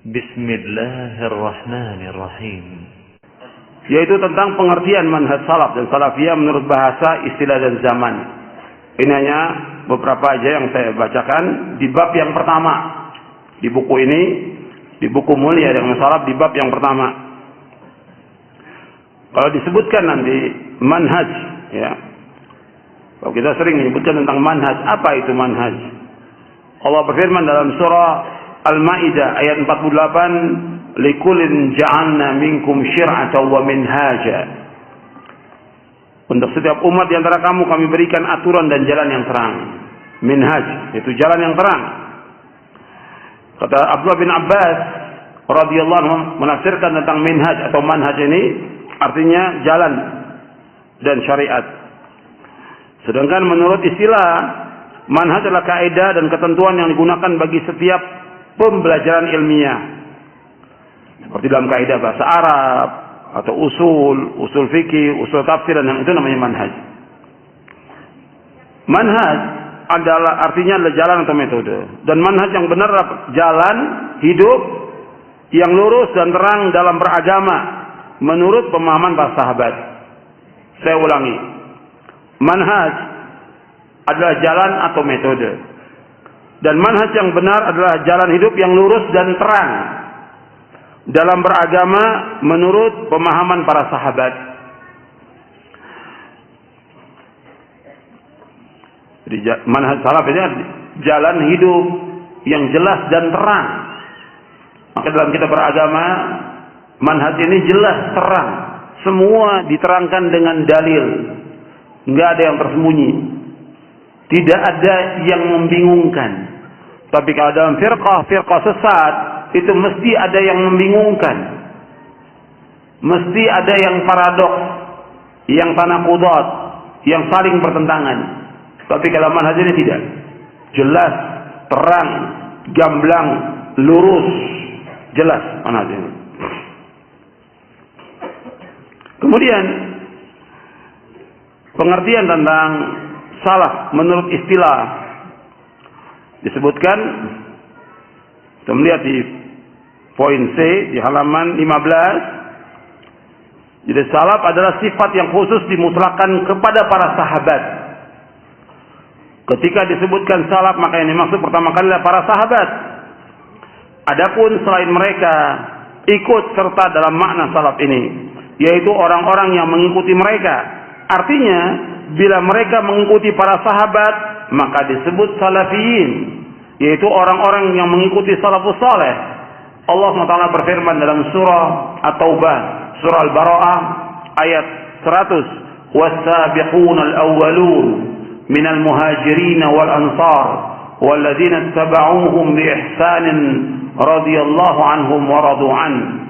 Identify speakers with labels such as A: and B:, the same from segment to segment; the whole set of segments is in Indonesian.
A: Bismillahirrahmanirrahim.
B: Yaitu tentang pengertian manhaj salaf dan salafiyah menurut bahasa, istilah dan zaman. Ini hanya beberapa aja yang saya bacakan di bab yang pertama di buku ini, di buku Mulia dengan Salaf di bab yang pertama. Kalau disebutkan nanti manhaj, ya. Kalau kita sering menyebutkan tentang manhaj, apa itu manhaj? Allah berfirman dalam surah Al-Maidah ayat 48, "Likullin ja'alna minkum syir'atan wa minhaja." Untuk setiap umat di antara kamu kami berikan aturan dan jalan yang terang. Minhaj, itu jalan yang terang. Kata Abdullah bin Abbas radhiyallahu anhu menafsirkan tentang minhaj atau manhaj ini artinya jalan dan syariat. Sedangkan menurut istilah manhaj adalah kaidah dan ketentuan yang digunakan bagi setiap pembelajaran ilmiah. Seperti dalam kaidah bahasa Arab atau usul fikih, usul tafsir, dan yang itu namanya manhaj. Manhaj adalah artinya adalah jalan atau metode. Dan manhaj yang benar adalah jalan hidup yang lurus dan terang dalam beragama menurut pemahaman para sahabat. Saya ulangi. Manhaj adalah jalan atau metode. Dan manhaj yang benar adalah jalan hidup yang lurus dan terang dalam beragama menurut pemahaman para sahabat. Jadi manhaj salaf ini jalan hidup yang jelas dan terang. Maka dalam kita beragama, manhaj ini jelas, terang. Semua diterangkan dengan dalil. Enggak ada yang tersembunyi. Tidak ada yang membingungkan. Tapi kalau dalam firqah sesat, itu mesti ada yang membingungkan. Mesti ada yang paradoks, yang tanakudat, yang saling bertentangan. Tapi kalau manhaj ini tidak. Jelas, terang, gamblang, lurus. Jelas manhaj ini. Kemudian pengertian tentang salaf menurut istilah disebutkan, kita melihat di poin C di halaman 15. Jadi salaf adalah sifat yang khusus dimutlakkan kepada para sahabat. Ketika disebutkan salaf, maka yang dimaksud pertama kali adalah para sahabat. Adapun selain mereka ikut serta dalam makna salaf ini, yaitu orang-orang yang mengikuti mereka. Artinya bila mereka mengikuti para sahabat, maka disebut salafiyin, yaitu orang-orang yang mengikuti salafus saleh. Allah SWT berfirman dalam surah At-Taubah, surah Al-Bara'ah ayat 100, "Was-sabiqun al-awwalun minal muhajirin wal ansar walladzina ittaba'uuhum bi ihsanin radhiyallahu anhum wa radu an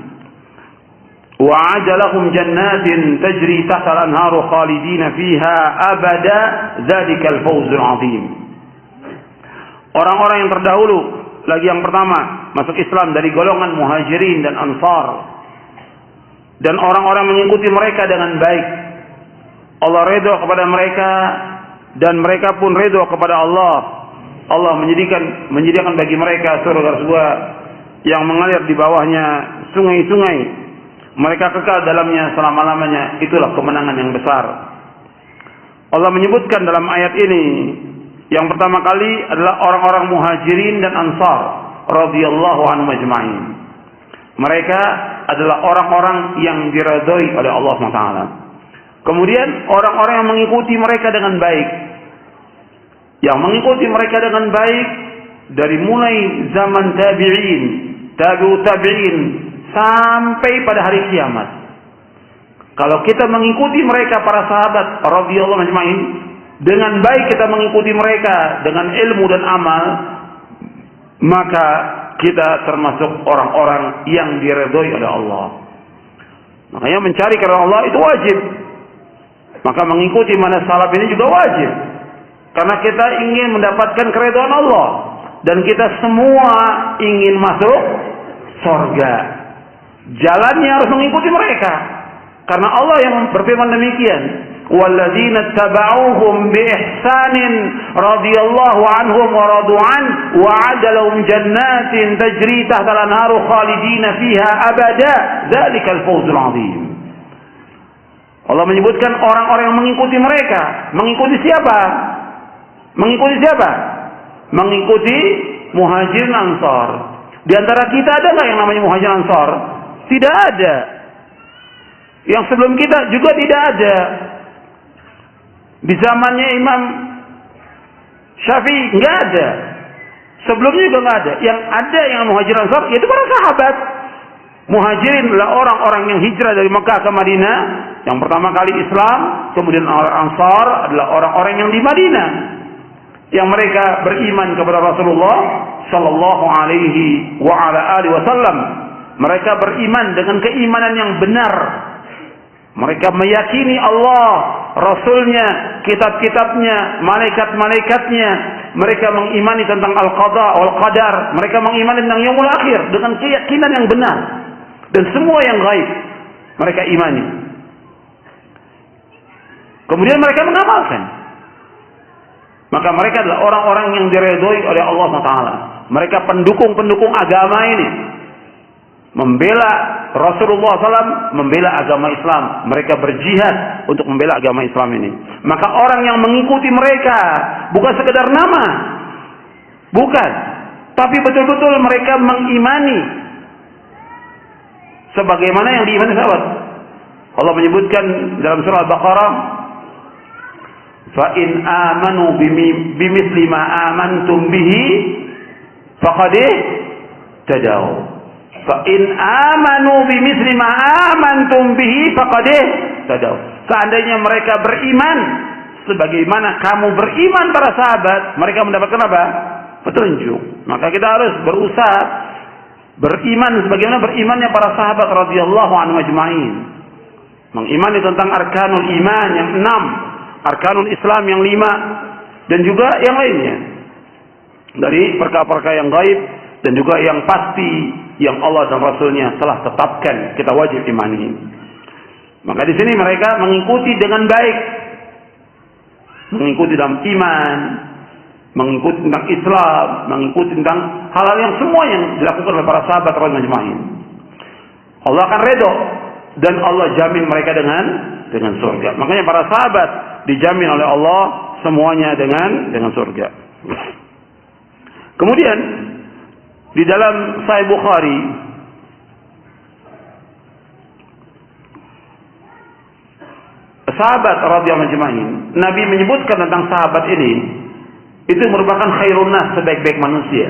B: وَعَدَ لَهُمْ جَنَّاتٍ تَجْرِي تَحْتَ الْأَنْهَارُ خَالِدِينَ فِيهَا أَبَدًا ذَلِكَ الْفَوْزُ الْعَظِيمُ." Orang-orang yang terdahulu, lagi yang pertama masuk Islam dari golongan muhajirin dan ansar, dan orang-orang mengikuti mereka dengan baik. Allah ridha kepada mereka dan mereka pun ridha kepada Allah. Allah menyediakan bagi mereka surga-surga yang mengalir di bawahnya sungai-sungai. Mereka kekal dalamnya selama-lamanya. Itulah kemenangan yang besar. Allah menyebutkan dalam ayat ini, yang pertama kali adalah orang-orang muhajirin dan ansar radhiyallahu anhum ajma'in. Mereka adalah orang-orang yang diridhai oleh Allah SWT. Kemudian orang-orang yang mengikuti mereka dengan baik. Yang mengikuti mereka dengan baik dari mulai zaman tabi'in, tabi'ut tabi'in, sampai pada hari kiamat. Kalau kita mengikuti mereka para sahabat radhiyallahu ajma'in dengan baik, kita mengikuti mereka dengan ilmu dan amal, maka kita termasuk orang-orang yang diridhoi oleh Allah. Makanya mencari karena Allah itu wajib. Maka mengikuti manhaj salaf ini juga wajib. Karena kita ingin mendapatkan keridhaan Allah dan kita semua ingin masuk surga. Jalannya harus mengikuti mereka. Karena Allah yang berfirman demikian, walladzina tabauhum biihsanin radhiyallahu anhum wa radu an wa 'adda lahum jannatin tajri tahta al-anharu khalidina fiha abada dzalikal fawzul 'adzim. Allah menyebutkan orang-orang yang mengikuti mereka. Mengikuti siapa? Mengikuti siapa? Mengikuti Muhajirin Ansar. Di antara kita ada nggak yang namanya Muhajirin Ansar? Tidak ada. Yang sebelum kita juga tidak ada. Di zamannya Imam Syafi'i nggak ada. Sebelumnya juga nggak ada. Yang ada yang Muhajirin Ansar yaitu para sahabat. Muhajirin adalah orang-orang yang hijrah dari Mekah ke Madinah. Yang pertama kali Islam, kemudian Ansar adalah orang-orang yang di Madinah, yang mereka beriman kepada Rasulullah sallallahu alaihi wa ala alihi wasallam. Mereka beriman dengan keimanan yang benar. Mereka meyakini Allah, Rasulnya, kitab-kitabnya, malaikat-malaikatnya. Mereka mengimani tentang al-qada wal qadar. Mereka mengimani tentang yaumul akhir dengan keyakinan yang benar. Dan semua yang gaib mereka imani. Kemudian mereka mengamalkan. Maka mereka adalah orang-orang yang diredhoi oleh Allah SWT. Mereka pendukung-pendukung agama ini. Membela Rasulullah SAW, membela agama Islam. Mereka berjihad untuk membela agama Islam ini. Maka orang yang mengikuti mereka bukan sekedar nama, bukan, tapi betul-betul mereka mengimani sebagaimana yang diimani sahabat. Allah menyebutkan dalam surah Al-Baqarah, fa in amanu bimithli ma amantum bihi faqad tadaw. Fa in amanu bimithli ma amantum bihi faqad tadaw. Seandainya mereka beriman sebagaimana kamu beriman para sahabat, mereka mendapatkan apa? Petunjuk. Maka kita harus berusaha beriman sebagaimana berimannya para sahabat radhiyallahu anhum ajma'in. Mengimani tentang arkanul iman yang 6, arkanul Islam yang 5, dan juga yang lainnya dari perkara-perkara yang gaib dan juga yang pasti yang Allah dan Rasulnya telah tetapkan kita wajib imani. Maka di sini mereka mengikuti dengan baik, mengikuti dalam iman, mengikuti tentang Islam, mengikuti tentang hal-hal yang semua yang dilakukan oleh para sahabat radhiyallahu anhum. Allah akan redha dan Allah jamin mereka dengan surga. Makanya para sahabat dijamin oleh Allah semuanya dengan surga. Kemudian di dalam Sahih Bukhari sahabat radhiyallahu anhum, Nabi menyebutkan tentang sahabat ini itu merupakan khairun nas, sebaik-baik manusia.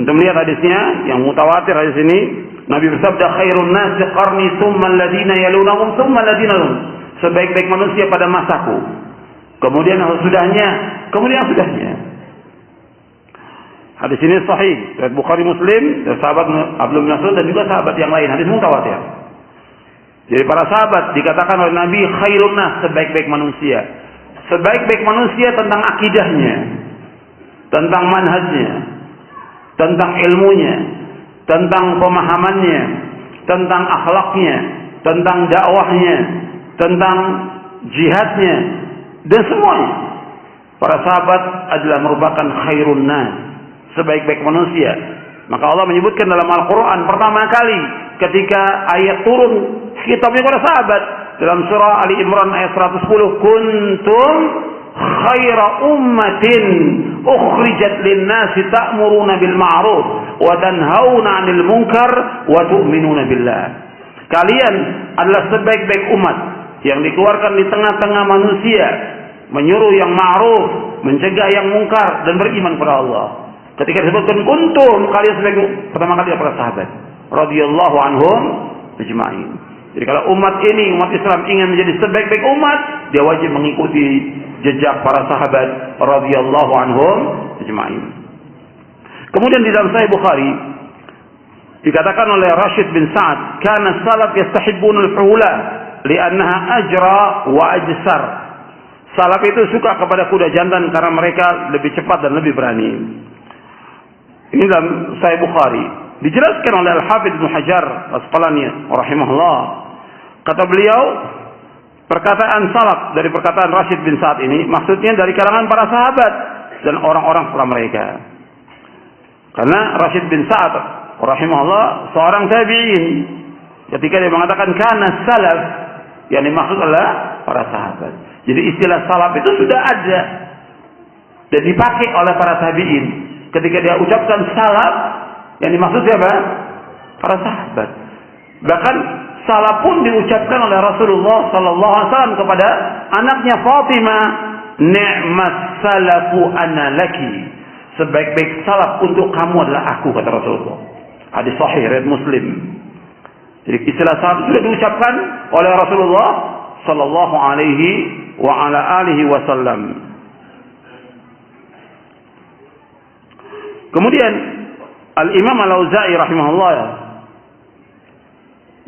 B: Untuk melihat hadisnya yang mutawatir hadis ini, Nabi bersabda khairun nas qarni tsumma alladziina yalunahum tsumma alladziina lahum. Sebaik-baik manusia pada masaku. Kemudian yang sudahnya, kemudian yang sudahnya. Hadis ini sahih riwayat Bukhari Muslim dari sahabat Abdullah bin Mas'ud dan juga sahabat yang lain. Hadis mutawatir. Jadi para sahabat dikatakan oleh Nabi khairun nas, sebaik-baik manusia. Sebaik-baik manusia tentang akidahnya, tentang manhajnya, tentang ilmunya, tentang pemahamannya, tentang akhlaknya, tentang dakwahnya, tentang jihadnya, dan semuanya. Para sahabat adalah merupakan khairun nas, sebaik-baik manusia. Maka Allah menyebutkan dalam Al-Quran pertama kali ketika ayat turun kitabnya kepada sahabat dalam surah Ali Imran ayat 110, kuntum khaira ummatin ukhrijat lin-nasi ta'muruna bil ma'ruf wa tanhauna 'anil munkar wa tu'minuna billah. Kalian adalah sebaik-baik umat yang dikeluarkan di tengah-tengah manusia, menyuruh yang ma'ruf, mencegah yang mungkar, dan beriman kepada Allah. Ketika disebutkan kuntum, kalian sebagai pertama kali para sahabat radhiyallahu anhum ajma'in. Jadi kalau umat ini, umat Islam ingin menjadi sebaik-baik umat, dia wajib mengikuti jejak para sahabat radhiyallahu anhum ajma'in. Kemudian di dalam Sahih Bukhari dikatakan oleh Rashid bin Sa'ad, kana salaf yastahibbun al-hula li'annaha ajra wa ajsar. Salaf itu suka kepada kuda jantan karena mereka lebih cepat dan lebih berani. Ini dalam Sahih Bukhari. Dijelaskan oleh Al-Hafidz Ibnu Hajar Asqalani rahimahullah Kata beliau, perkataan salaf dari perkataan Rashid bin Sa'ad ini maksudnya dari kalangan para sahabat dan orang-orang setelah mereka. Karena Rashid bin Sa'ad rahimahullah seorang tabi'in, ketika dia mengatakan kana salaf, yang dimaksud adalah para sahabat. Jadi istilah salaf itu sudah ada dan dipakai oleh para tabi'in. Ketika dia ucapkan salaf, yang dimaksud siapa? Para sahabat. Bahkan salah pun diucapkan oleh Rasulullah sallallahu alaihi wasallam kepada anaknya Fatimah, "Ni'mas salafu ana laki." Sebaik-baik salaf untuk kamu adalah aku, kata Rasulullah. Hadis sahih riwayat Muslim. Jadi istilah salaf sudah diucapkan oleh Rasulullah sallallahu alaihi wa ala alihi wasallam. Kemudian Al-Imam Al-Auza'i rahimahullah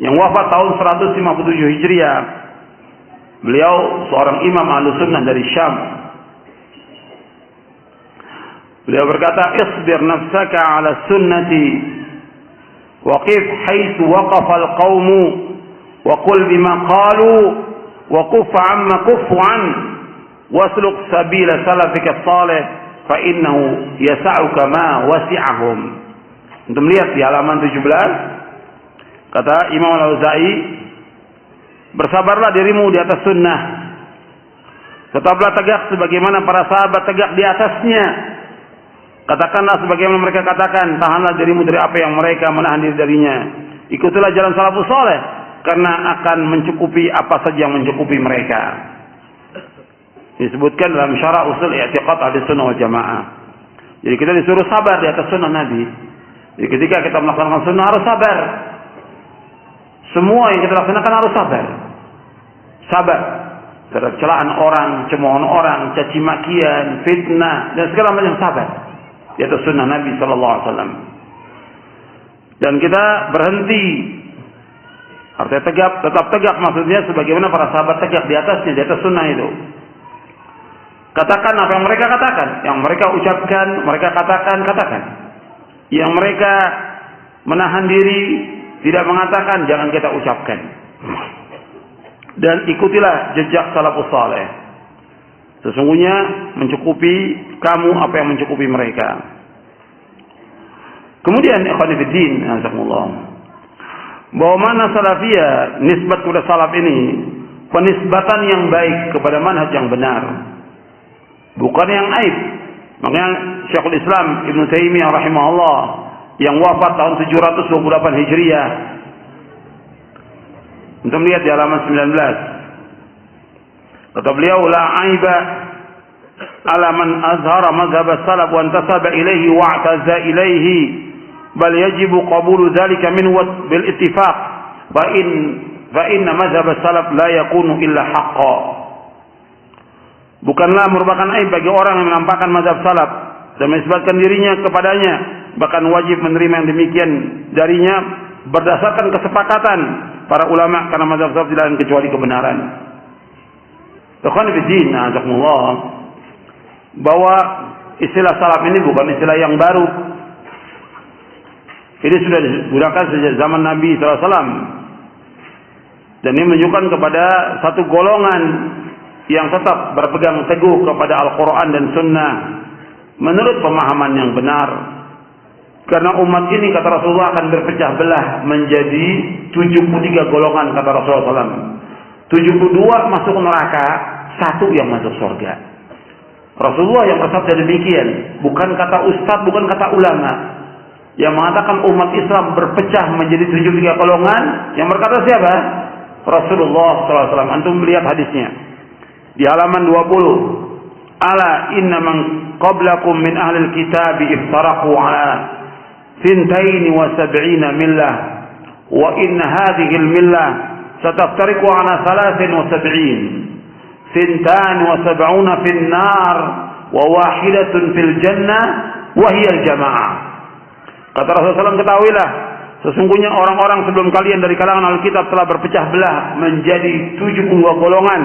B: yang wafat tahun 157 Hijriah. Beliau seorang imam Ahlussunnah dari Syam. Beliau berkata, "Isbir nafsaka 'ala sunnati wa qif haitsu waqafa al-qaumu wa qul bima qalu wa kuf 'amma kuffu 'an wasluk sabila salafika salih fa innahu yas'uka ma wasi'ahum." Untuk melihat di halaman 17, kata Imam Al-Auza'i, bersabarlah dirimu di atas sunnah. Tetaplah tegak sebagaimana para sahabat tegak di atasnya. Katakanlah sebagaimana mereka katakan, tahanlah dirimu dari apa yang mereka menahan diri darinya. Ikutilah jalan salafus saleh, karena akan mencukupi apa saja yang mencukupi mereka. Disebutkan dalam syarah usul i'tiqad Ahlussunnah wal Jamaah. Jadi kita disuruh sabar di atas sunnah Nabi. Jadi ketika kita melaksanakan sunnah harus sabar. Semua yang kita laksanakan harus sabar. Sabar terhadap celaan orang, cemoohan orang, caci makian, fitnah, dan segala macam sabar di atas sunnah Nabi sallallahu alaihi wasallam. Dan kita berhenti, artinya tegak, tetap tegak maksudnya sebagaimana para sahabat tegak di atasnya, di atas sunnah itu. Katakan apa yang mereka katakan, yang mereka ucapkan, mereka katakan. Yang mereka menahan diri, tidak mengatakan, jangan kita ucapkan. Dan ikutilah jejak salafus saleh. Sesungguhnya mencukupi kamu apa yang mencukupi mereka. Kemudian ikhwan fillah, jazakumullah, bahwa mana salafiyah, nisbat kepada salaf ini penisbatan yang baik kepada manhaj yang benar, bukan yang aib. Makanya Syekhul Islam Ibnu Taimiyah rahimahullah yang wafat tahun 728 Hijriah, untuk melihat di halaman 19, kata beliau, la aiba ala man azhara mazhab as-salaf wa intasaba ilaihi wa i'taza ilaihi, bal yajibu qabulu dhalika minhu bil ittifaq, fa inna mazhab as-salaf la yakunu illa haqqan. Bukanlah merupakan aib bagi orang yang menampakkan mazhab salaf dan menisbatkan dirinya kepadanya, bahkan wajib menerima yang demikian darinya berdasarkan kesepakatan para ulama, karena mazhab salaf tidak lain kecuali kebenaran. Ikhwan fillah, jazakumullah, bahwa istilah salaf ini bukan istilah yang baru. Ini sudah digunakan sejak zaman Nabi SAW, dan ini menunjukkan kepada satu golongan yang tetap berpegang teguh kepada Al-Quran dan Sunnah menurut pemahaman yang benar. Karena umat ini, kata Rasulullah, akan berpecah belah menjadi 73 golongan, kata Rasulullah SAW. 72 masuk neraka, 1 yang masuk surga. Rasulullah yang bersabda demikian, bukan kata ustaz, bukan kata ulama. Yang mengatakan umat Islam berpecah menjadi 73 golongan, yang berkata siapa? Rasulullah SAW. Antum melihat hadisnya di halaman 20. Ala inna man qablakum min ahlil kitabi iftaraqu ala 72 millah wa inna hadhihi al-millah sataftariqu ala 73 72 fil nar wa wahidatun fil jannah wa hiya al-jamaah. Kata Rasulullah SAW, ketahuilah sesungguhnya orang-orang sebelum kalian dari kalangan Alkitab telah berpecah belah menjadi 72 golongan.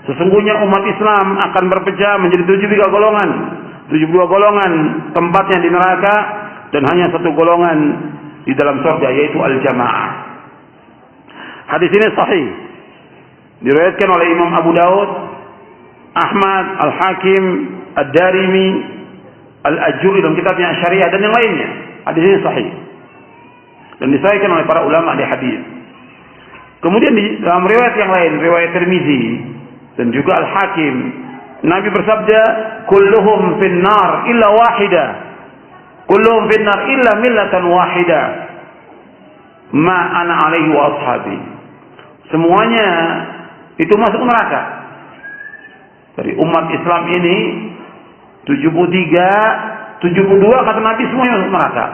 B: Sesungguhnya umat Islam akan berpecah menjadi 73 golongan. 72 golongan tempatnya di neraka, dan hanya 1 golongan di dalam surga, yaitu al-jamaah. Hadis ini sahih. Diriwayatkan oleh Imam Abu Daud, Ahmad, Al-Hakim, Ad-Darimi, Al-Ajuri dalam kitabnya Syariah dan yang lainnya. Hadis ini sahih. Dan disahihkan oleh para ulama di hadis. Kemudian di dalam riwayat yang lain, riwayat Tirmizi dan juga Al-Hakim, Nabi bersabda, "Kulluhum finnar illa wahida. Kulluhum finnar illa millatan wahida. Ma ana alaihi wa ashabi." Semuanya itu masuk neraka. Dari umat Islam ini 73, 72 kata Nabi semuanya masuk neraka.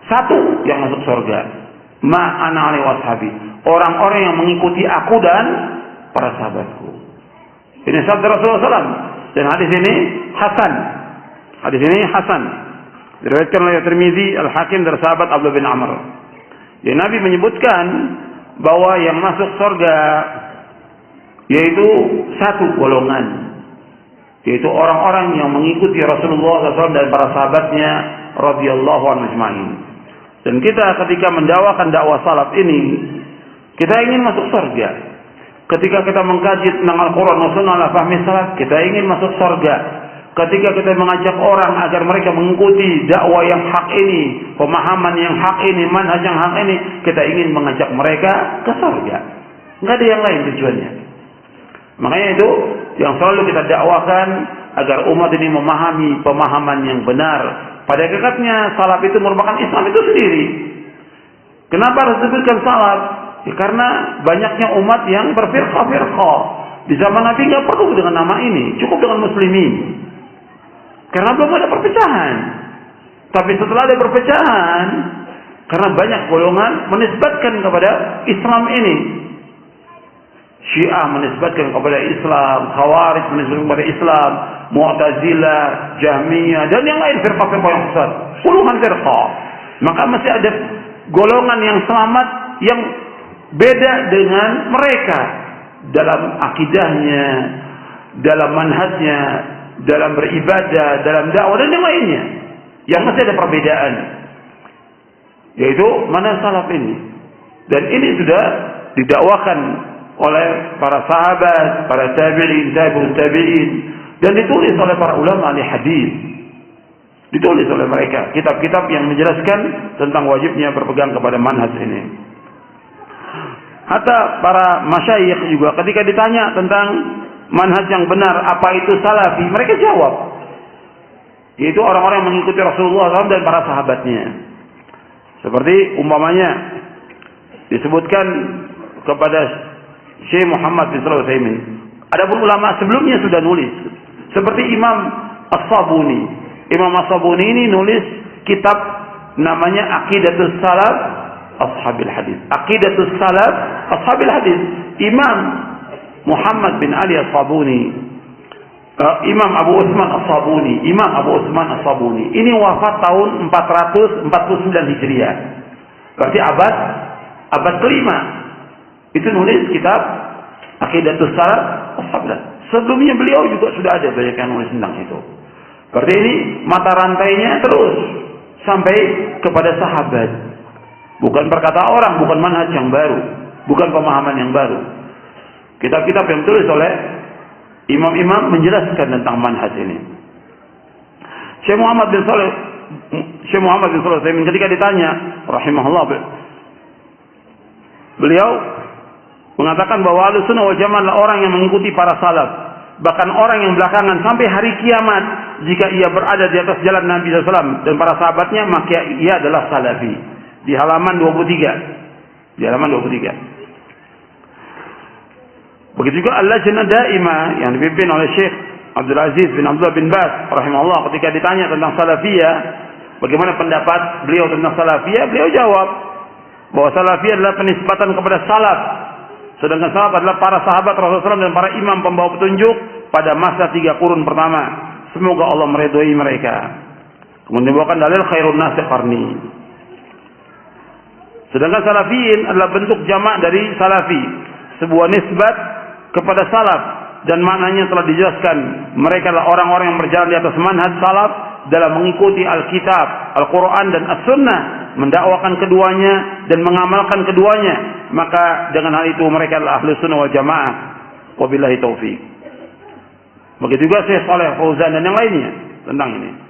B: Satu yang masuk surga. Ma ana alaihi wa ashabi. Orang-orang yang mengikuti aku dan para sahabatku. Ini sabda Rasulullah SAW. Dan hadis ini hasan. Hadis ini hasan. Diriwayatkan oleh Tirmizi, Al-Hakim dari sahabat Abdullah bin Amr. Jadi Nabi menyebutkan bahwa yang masuk surga yaitu satu golongan, yaitu orang-orang yang mengikuti Rasulullah SAW dan para sahabatnya radhiyallahu anhum ajma'in. Dan kita ketika mendakwakan dakwah salaf ini, kita ingin masuk surga. Ketika kita mengkaji tentang Al-Quran wa Sunnah ala fahmi salaf, kita ingin masuk surga. Ketika kita mengajak orang agar mereka mengikuti dakwah yang hak ini, pemahaman yang hak ini, manhaj yang hak ini, kita ingin mengajak mereka ke surga. Enggak ada yang lain tujuannya. Makanya itu yang selalu kita dakwakan agar umat ini memahami pemahaman yang benar. Pada hakikatnya salaf itu merupakan Islam itu sendiri. Kenapa harus disebutkan salaf? Ya, karena banyaknya umat yang berfirqah-firqah. Di zaman Nabi nggak perlu dengan nama ini, cukup dengan muslimin. Karena belum ada perpecahan. Tapi setelah ada perpecahan, karena banyak golongan menisbatkan kepada Islam ini. Syiah menisbatkan kepada Islam, Khawarij menisbatkan kepada Islam, Mu'tazilah, Jahmiyah, dan yang lain firqah-firqah yang besar. Puluhan firqah. Maka masih ada golongan yang selamat yang beda dengan mereka dalam akidahnya, dalam manhajnya, dalam beribadah, dalam dakwah dan yang lainnya. Yang masih ada perbedaan. Yaitu mana salaf ini. Dan ini sudah didakwakan oleh para sahabat, para tabi'in, tabi'ut tabi'in, dan ditulis oleh para ulama ahli hadis. Ditulis oleh mereka kitab-kitab yang menjelaskan tentang wajibnya berpegang kepada manhaj ini. Hatta para masyayikh juga ketika ditanya tentang manhaj yang benar, apa itu salafi, mereka jawab, yaitu orang-orang yang mengikuti Rasulullah SAW dan para sahabatnya. Seperti umpamanya disebutkan kepada Syekh Muhammad bin Shalih Al-Utsaimin. Adapun ulama sebelumnya sudah nulis, seperti Imam As-Sabuni. Imam As-Sabuni ini nulis kitab namanya Aqidatus Salaf Ashabil Hadis. Aqidatus Salaf Ashabil Hadis. Imam Muhammad bin Ali As-Sabuni, Imam Abu Utsman As-Sabuni, Imam Abu Utsman As-Sabuni. Ini wafat tahun 449 Hijriah. Berarti abad kelima. Itu nulis kitab Aqidatus Salaf Ashabil Hadis. Sebelumnya beliau juga sudah ada banyak yang nulis tentang itu. Berarti ini mata rantainya terus sampai kepada sahabat. Bukan perkataan orang, bukan manhaj yang baru, bukan pemahaman yang baru. Kitab-kitab yang ditulis oleh imam-imam menjelaskan tentang manhaj ini. Syekh Muhammad bin Shalih Al-Utsaimin ketika ditanya, rahimahullah, beliau mengatakan bahwa Ahlussunnah wal Jamaah adalah orang yang mengikuti para salaf. Bahkan orang yang belakangan sampai hari kiamat, jika ia berada di atas jalan Nabi SAW dan para sahabatnya, maka ia adalah salafi. Di halaman 23. Di halaman 23. Begitu juga Al-Lajnah Daimah yang dipimpin oleh Syekh Abdul Aziz bin Abdullah bin Baz rahimahullah, ketika ditanya tentang salafiyah, bagaimana pendapat beliau tentang salafiyah, beliau jawab bahwa salafiyah adalah penisbatan kepada salaf. Sedangkan salaf adalah para sahabat Rasulullah SAW dan para imam pembawa petunjuk pada masa 3 kurun pertama. Semoga Allah meridhai mereka. Kemudian dibawakan dalil khairun nasi qarni. Sedangkan salafiyin adalah bentuk jamak dari salafi, sebuah nisbat kepada salaf, dan maknanya telah dijelaskan. Mereka adalah orang-orang yang berjalan di atas manhaj salaf dalam mengikuti Alkitab, Al-Quran dan As-Sunnah mendakwakan keduanya dan mengamalkan keduanya, maka dengan hal itu mereka adalah Ahlus Sunnah wal Jamaah. Wabillahi taufik. Begitu juga Syekh Shalih Fauzan dan yang lainnya tentang ini.